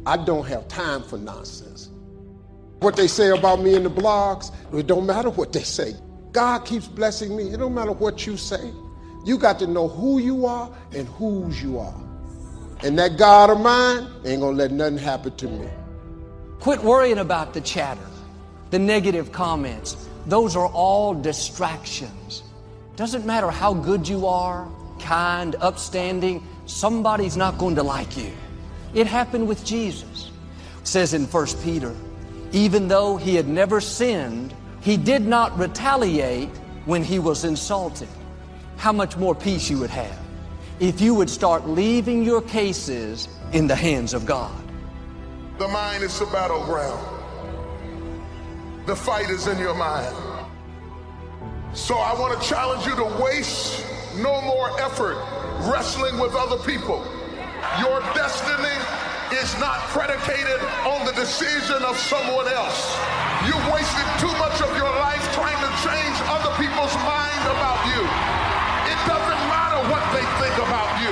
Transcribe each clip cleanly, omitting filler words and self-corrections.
I don't have time for nonsense. What they say about me in the blogs, it don't matter what they say. God keeps blessing me. It don't matter what you say. You got to know who you are and whose you are. And that God of mine ain't gonna let nothing happen to me. Quit worrying about the chatter, the negative comments. Those are all distractions. Doesn't matter how good you are, kind, upstanding, somebody's not going to like you. It happened with Jesus. It says in 1 Peter, even though he had never sinned, he did not retaliate when he was insulted. How much more peace you would have if you would start leaving your cases in the hands of God. The mind is the battleground. The fight is in your mind. So I want to challenge you to waste no more effort wrestling with other people. Your destiny is not predicated on the decision of someone else. You've wasted too much of your life trying to change other people's mind about you. It doesn't matter what they think about you.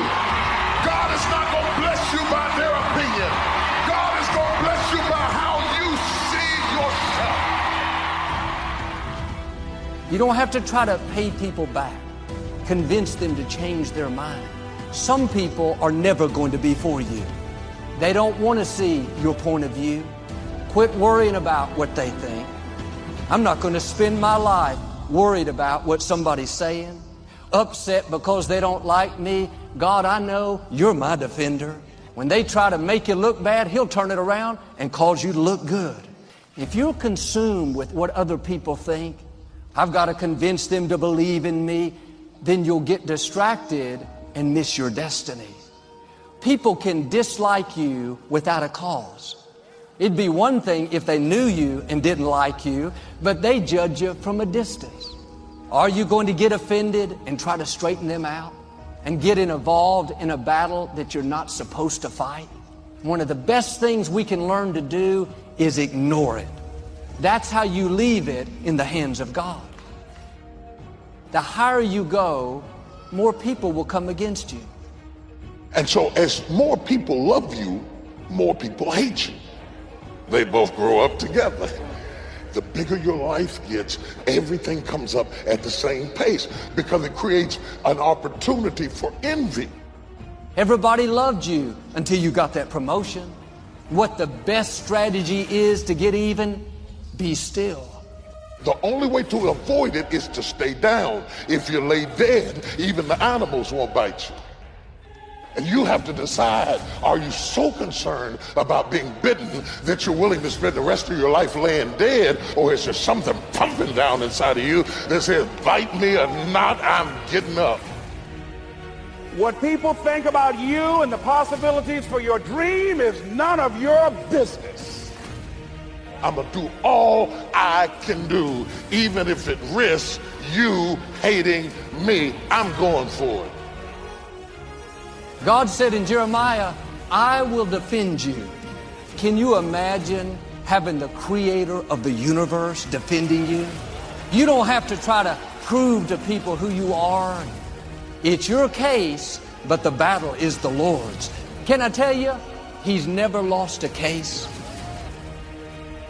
God is not going to bless you by their opinion. God is going to bless you by how you see yourself. You don't have to try to pay people back, convince them to change their mind. Some people are never going to be for you. They don't want to see your point of view. Quit worrying about what they think. I'm not going to spend my life worried about what somebody's saying, upset because they don't like me. God, I know you're my defender. When they try to make you look bad, he'll turn it around and cause you to look good. If you're consumed with what other people think, I've got to convince them to believe in me, then you'll get distracted and miss your destiny. People can dislike you without a cause. It'd be one thing if they knew you and didn't like you, but they judge you from a distance. Are you going to get offended and try to straighten them out and get involved in a battle that you're not supposed to fight? One of the best things we can learn to do is ignore it. That's how you leave it in the hands of God. The higher you go, more people will come against you. And so as more people love you, more people hate you. They both grow up together. The bigger your life gets, everything comes up at the same pace because it creates an opportunity for envy. Everybody loved you until you got that promotion. What the best strategy is to get even? Be still. The only way to avoid it is to stay down. If you lay dead, even the animals won't bite you. And you have to decide, are you so concerned about being bitten that you're willing to spend the rest of your life laying dead, or is there something pumping down inside of you that says, bite me or not, I'm getting up? What people think about you and the possibilities for your dream is none of your business. I'm gonna do all I can do, even if it risks you hating me. I'm going for it. God said in Jeremiah, I will defend you. Can you imagine having the creator of the universe defending you? You don't have to try to prove to people who you are. It's your case, but the battle is the Lord's. Can I tell you, he's never lost a case.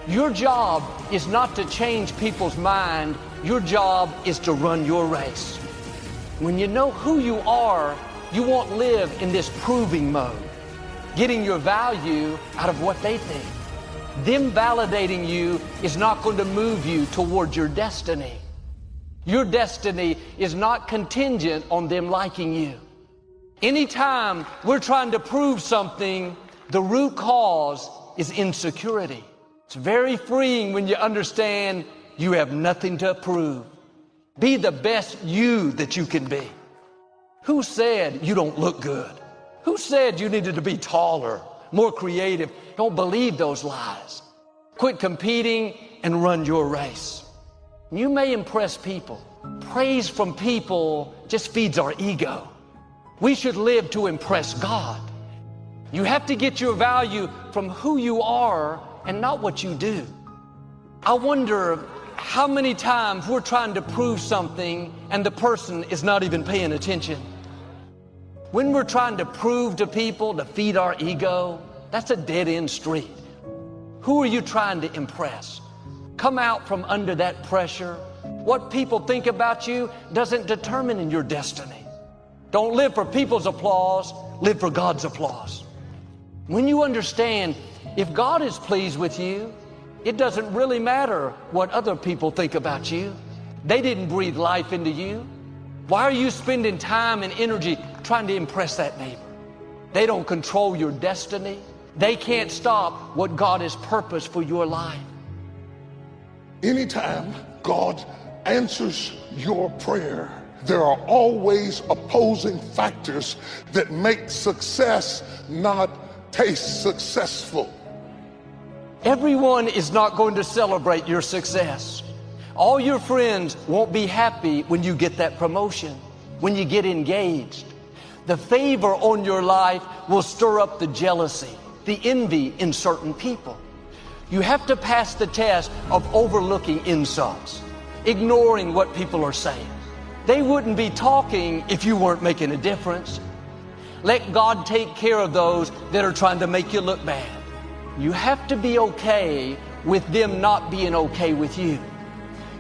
Your job is not to change people's mind. Your job is to run your race. When you know who you are, you won't live in this proving mode, getting your value out of what they think. Them validating you is not going to move you toward your destiny. Your destiny is not contingent on them liking you. Anytime we're trying to prove something, the root cause is insecurity. It's very freeing when you understand you have nothing to prove. Be the best you that you can be. Who said you don't look good? Who said you needed to be taller, more creative? Don't believe those lies. Quit competing and run your race. You may impress people. Praise from people just feeds our ego. We should live to impress God. You have to get your value from who you are and not what you do. I wonder how many times we're trying to prove something and the person is not even paying attention. When we're trying to prove to people to feed our ego, That's a dead-end street. Who are you trying to impress? Come out from under that pressure. What people think about you doesn't determine your destiny. Don't live for people's applause, live for God's applause. When you understand, if God is pleased with you, it doesn't really matter what other people think about you. They didn't breathe life into you. Why are you spending time and energy trying to impress that neighbor? They don't control your destiny. They can't stop what God has purposed for your life. Anytime God answers your prayer, there are always opposing factors that make success not taste successful. Everyone is not going to celebrate your success. All your friends won't be happy when you get that promotion, when you get engaged. The favor on your life will stir up the jealousy, the envy in certain people. You have to pass the test of overlooking insults, ignoring what people are saying. They wouldn't be talking if you weren't making a difference. Let God take care of those that are trying to make you look bad. You have to be okay with them not being okay with you.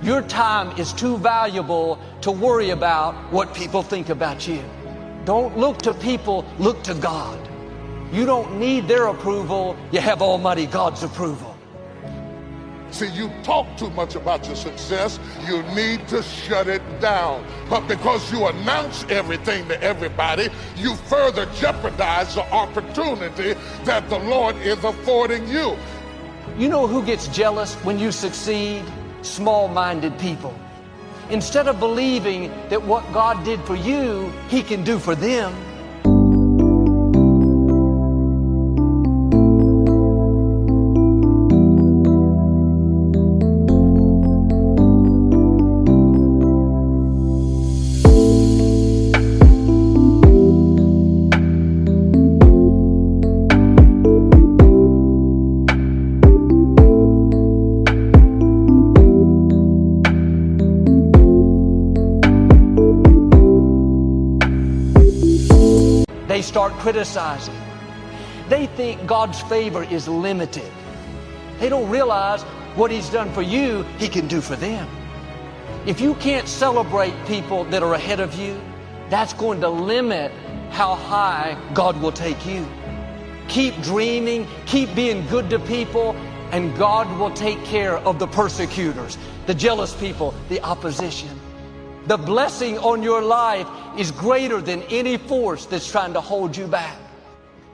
Your time is too valuable to worry about what people think about you. Don't look to people, look to God. You don't need their approval, you have Almighty God's approval. See, you talk too much about your success, you need to shut it down. But because you announce everything to everybody, you further jeopardize the opportunity that the Lord is affording you. You know who gets jealous when you succeed? Small-minded people. Instead of believing that what God did for you, He can do for them. They start criticizing. They think God's favor is limited. They don't realize what He's done for you, He can do for them. If you can't celebrate people that are ahead of you, that's going to limit how high God will take you. Keep dreaming, keep being good to people, and God will take care of the persecutors, the jealous people, the opposition. The blessing on your life is greater than any force that's trying to hold you back.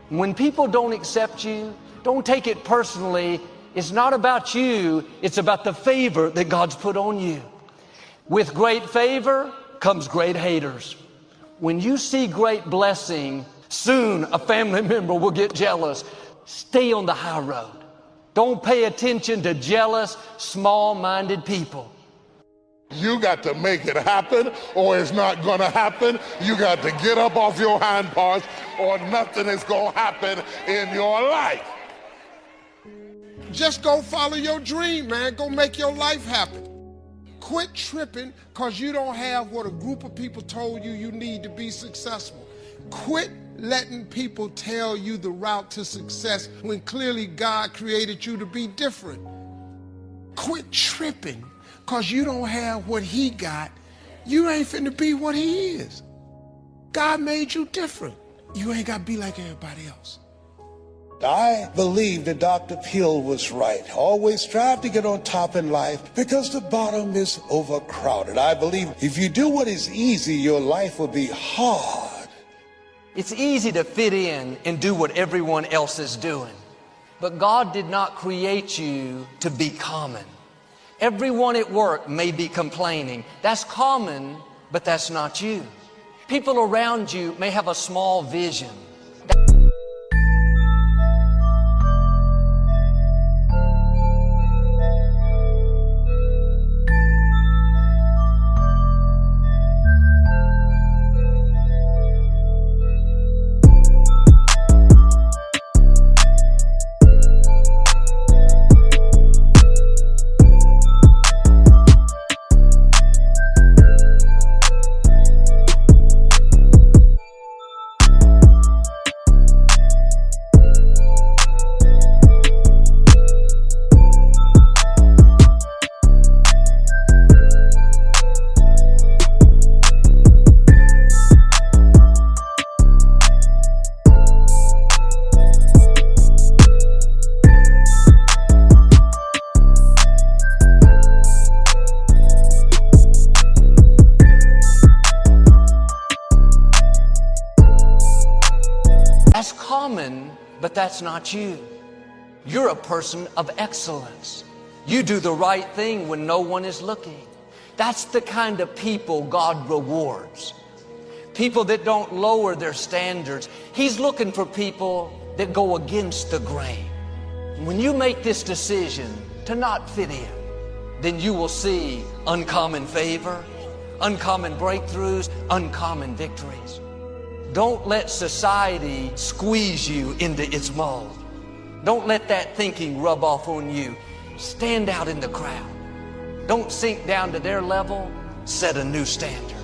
When people don't accept you, don't take it personally. It's not about you, it's about the favor that God's put on you. With great favor comes great haters. When you see great blessing, soon a family member will get jealous. Stay on the high road. Don't pay attention to jealous, small-minded people. You got to make it happen or it's not going to happen. You got to get up off your hind parts or nothing is going to happen in your life. Just go follow your dream, man. Go make your life happen. Quit tripping because you don't have what a group of people told you you need to be successful. Quit letting people tell you the route to success when clearly God created you to be different. Quit tripping because you don't have what He got. You ain't finna be what He is. God made you different. You ain't got to be like everybody else. I believe that Dr. Peel was right. Always strive to get on top in life because the bottom is overcrowded. I believe if you do what is easy, your life will be hard. It's easy to fit in and do what everyone else is doing. But God did not create you to be common. Everyone at work may be complaining. That's common, but that's not you. People around you may have a small vision. That's common, but that's not you. You're a person of excellence. You do the right thing when no one is looking. That's the kind of people God rewards. People that don't lower their standards. He's looking for people that go against the grain. When you make this decision to not fit in, then you will see uncommon favor, uncommon breakthroughs, uncommon victories. Don't let society squeeze you into its mold. Don't let that thinking rub off on you. Stand out in the crowd. Don't sink down to their level. Set a new standard.